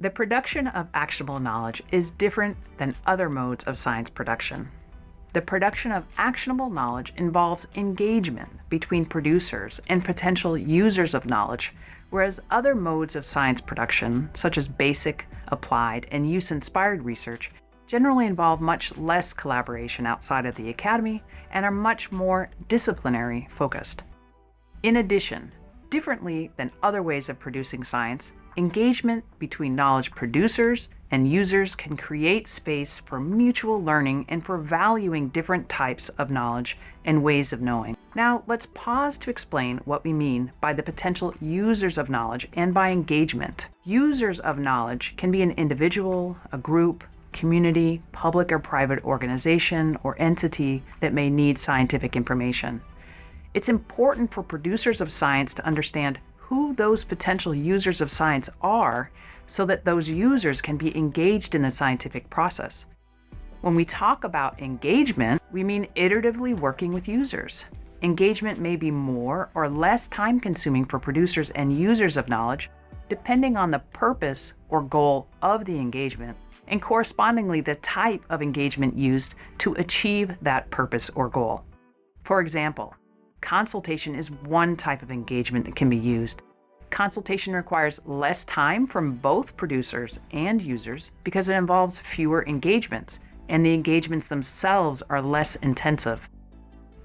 The production of actionable knowledge is different than other modes of science production. The production of actionable knowledge involves engagement between producers and potential users of knowledge, whereas other modes of science production, such as basic, applied, and use-inspired research, generally involve much less collaboration outside of the academy and are much more disciplinary focused. In addition, differently than other ways of producing science, engagement between knowledge producers and users can create space for mutual learning and for valuing different types of knowledge and ways of knowing. Now, let's pause to explain what we mean by the potential users of knowledge and by engagement. Users of knowledge can be an individual, a group, community, public or private organization, or entity that may need scientific information. It's important for producers of science to understand who those potential users of science are so that those users can be engaged in the scientific process. When we talk about engagement, we mean iteratively working with users. Engagement may be more or less time-consuming for producers and users of knowledge, depending on the purpose or goal of the engagement, and correspondingly the type of engagement used to achieve that purpose or goal. For example, consultation is one type of engagement that can be used. Consultation requires less time from both producers and users because it involves fewer engagements, and the engagements themselves are less intensive.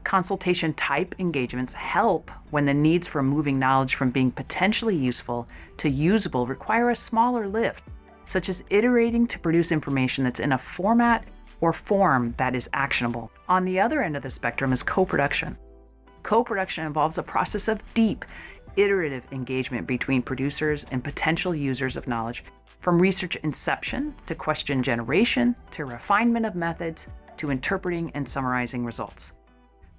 Consultation type engagements help when the needs for moving knowledge from being potentially useful to usable require a smaller lift, such as iterating to produce information that's in a format or form that is actionable. On the other end of the spectrum is co-production. Co-production involves a process of deep, iterative engagement between producers and potential users of knowledge, from research inception to question generation to refinement of methods to interpreting and summarizing results.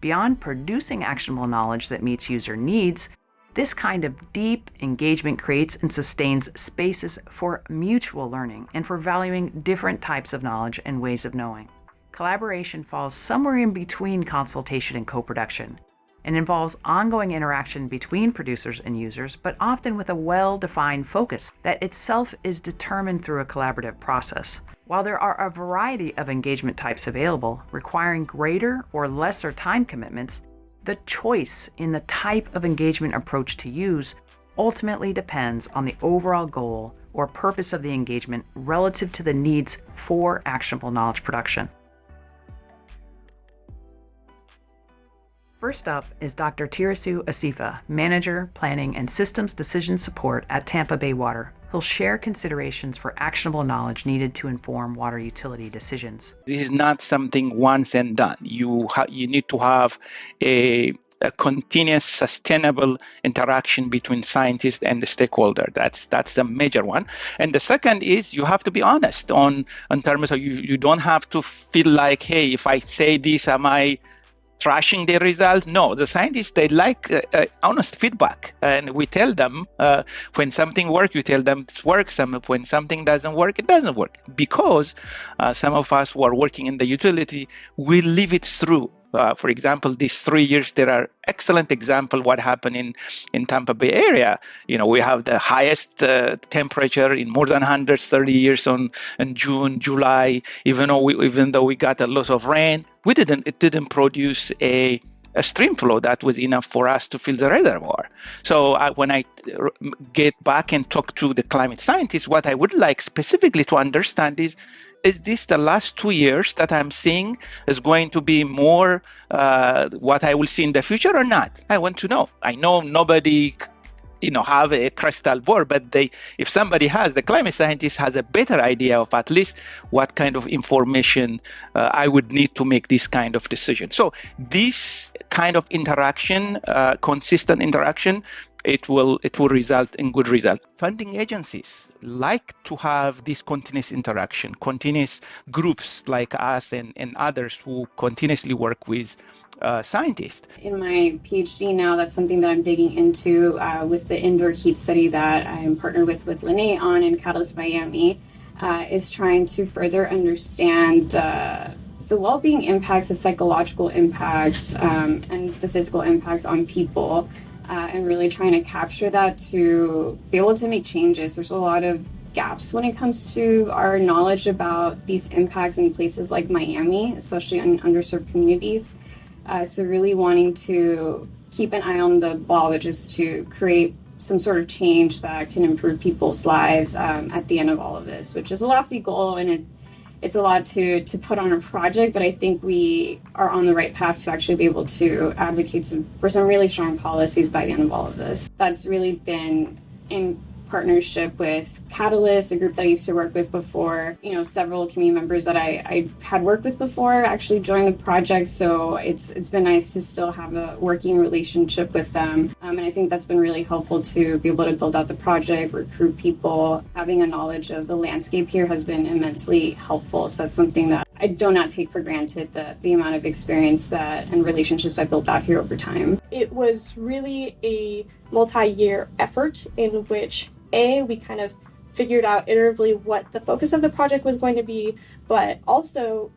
Beyond producing actionable knowledge that meets user needs, this kind of deep engagement creates and sustains spaces for mutual learning and for valuing different types of knowledge and ways of knowing. Collaboration falls somewhere in between consultation and co-production, and involves ongoing interaction between producers and users, but often with a well-defined focus that itself is determined through a collaborative process. While there are a variety of engagement types available, requiring greater or lesser time commitments, the choice in the type of engagement approach to use ultimately depends on the overall goal or purpose of the engagement relative to the needs for actionable knowledge production. First up is Dr. Tirusew Asefa, Manager, Planning and Systems Decision Support at Tampa Bay Water. He'll share considerations for actionable knowledge needed to inform water utility decisions. This is not something once and done. You need to have a continuous, sustainable interaction between scientists and the stakeholder. That's the major one. And the second is you have to be honest in terms of you don't have to feel like, hey, if I say this, am I trashing the results? No, the scientists, they like honest feedback. And we tell them when something works, you tell them it works. When something doesn't work, it doesn't work. Because some of us who are working in the utility, we live it through. For example, these 3 years, there are excellent examples what happened in Tampa Bay area. We have the highest temperature in more than 130 years in June, July. Even though we got a lot of rain, it didn't produce a stream flow that was enough for us to fill the reservoir. So when I get back and talk to the climate scientists, what I would like specifically to understand is this the last 2 years that I'm seeing is going to be more what I will see in the future or not? I want to know. I know nobody have a crystal ball, but if somebody has, the climate scientist has a better idea of at least what kind of information I would need to make this kind of decision. So this kind of interaction, consistent interaction, it will result in good results. Funding agencies like to have this continuous interaction, continuous groups like us and others who continuously work with scientists. In my Ph.D. now, that's something that I'm digging into with the indoor heat study that I'm partnered with Lynée on in Catalyst Miami, is trying to further understand the well-being impacts, the psychological impacts, and the physical impacts on people. And really trying to capture that to be able to make changes. There's a lot of gaps when it comes to our knowledge about these impacts in places like Miami, especially in underserved communities. So really wanting to keep an eye on the ball, which is to create some sort of change that can improve people's lives at the end of all of this, which is a lofty goal, and it's a lot to put on a project, but I think we are on the right path to actually be able to advocate for some really strong policies by the end of all of this. That's really been in partnership with Catalyst, a group that I used to work with before. Several community members that I had worked with before actually joined the project, so it's been nice to still have a working relationship with them. And I think that's been really helpful to be able to build out the project, recruit people. Having a knowledge of the landscape here has been immensely helpful, so that's something that I do not take for granted, the amount of experience and relationships I built out here over time. It was really a multi-year effort in which we kind of figured out iteratively what the focus of the project was going to be, but also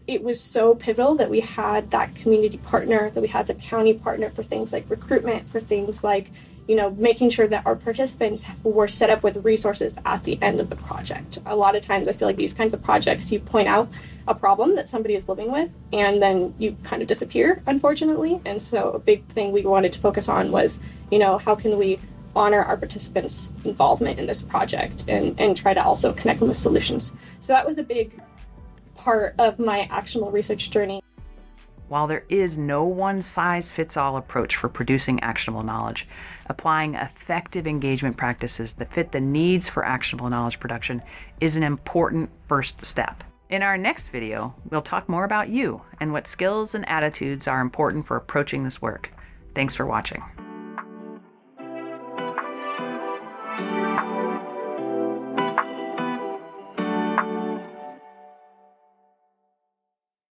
it was so pivotal that we had that community partner, that we had the county partner for things like recruitment, for things like, making sure that our participants were set up with resources at the end of the project. A lot of times I feel like these kinds of projects, you point out a problem that somebody is living with, and then you kind of disappear, unfortunately. And so a big thing we wanted to focus on was, how can we honor our participants' involvement in this project and try to also connect them with solutions. So that was a big part of my actionable research journey. While there is no one-size-fits-all approach for producing actionable knowledge, applying effective engagement practices that fit the needs for actionable knowledge production is an important first step. In our next video, we'll talk more about you and what skills and attitudes are important for approaching this work. Thanks for watching.